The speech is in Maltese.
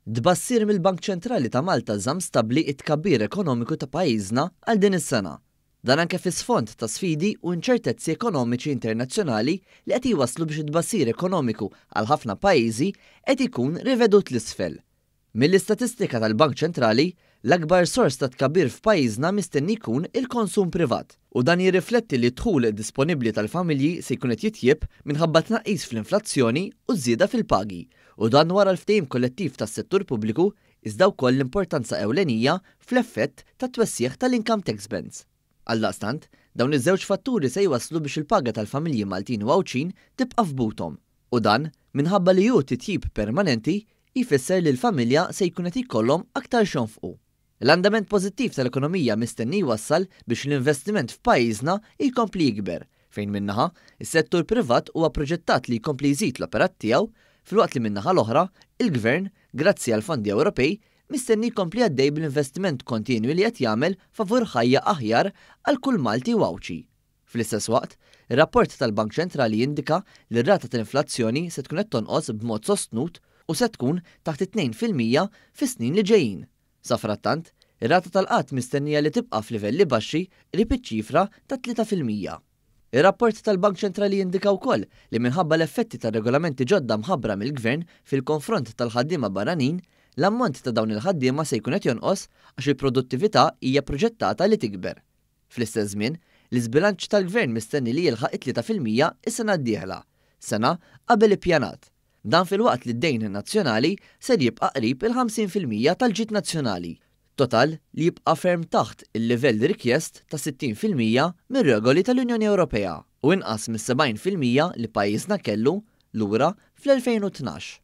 Tbassir mill-Bank Ċentrali ta' Malta żamm stabbli t-tkabbir ekonomiku ta' pajjiżna għal din is-sena. Dan anke fi sfond ta' sfidi u inċertezzi ekonomiċi internazzjonali li qed iwasslu biex it-tbassir ekonomiku għal ħafna pajjiżi qed ikun rivedut l-isfel. Mill-istatistika tal-Bank Ċentrali, l-akbar sors ta' tkabbir f'pajjiżna mistenni jkun il-konsum privat u dan jirrifletti li d-dħul disponibbli tal-familji se jkun qed jitjieb minħabba tnaqqis fl-inflazzjoni u żieda fil-pagi, u dan wara l-ftehim kollettiv tas-settur pubbliku iżda wkoll l-importanza ewlenija fl-effett tat-twessieħ tal-income tax bands. Għaldaqstant, dawn iż-żewġ fatturi se jwasslu biex il-paga tal-familji Maltin u Għawċin tibqa' f'buthom, u dan minħabba li hu titjib permanenti jfisser li l-familja se jkun qed jkollhom aktar xonfqu. L-andament pożittiv tal-ekonomija mistenni jwassal biex l-investiment f'pajjiżna jkompli jikber, fejn minnaħa is-settur privat huwa proġettat li jkompli jżid l-operat tiegħu, filwaqt li minnaħa l-oħra, il-Gvern, grazzi għal fondi Ewropej, mistenni jkompli għaddej bl-investiment kontinwi li qed jagħmel favur ħajja aħjar għal kull Malti u Għawċi. Fl-istess waqt, ir-rapport tal-Bank Ċentrali jindika li r-rata tal-inflazzjoni se tkun qed tonqos b'mod sostnut u se tkun taħt 2% fis-snin li ġejjin. Sa frattant, ir-rata tal-qatt mistennija li tibqa' f'livelli baxxi qrib iċ-ċifra ta' 3%. Ir-rapport tal-Bank Ċentrali jindika wkoll li minħabba l-effetti tar-regolamenti ġodda mħabbra mill-Gvern fil-konfront tal-ħaddiema barranin, l-ammont ta' dawn il-ħaddiema se jkun qed jonqos għax il-produttività hija proġettata li tikber. Fl-istess żmien, l-iżbilanċ tal-Gvern mistenni li jilħaq 3% is-sena d-dieħla, sena qabel ippjanat. Dan filwaqt li d-dejn nazzjonali ser jibqa' qrib il-50% tal-ġid nazzjonali, total li jibqa' ferm taħt il-livell rikjest ta' 60% mir-regoli tal-Unjoni Ewropea u inqas mis-70% li pajjiżna kellu lura fl-2012.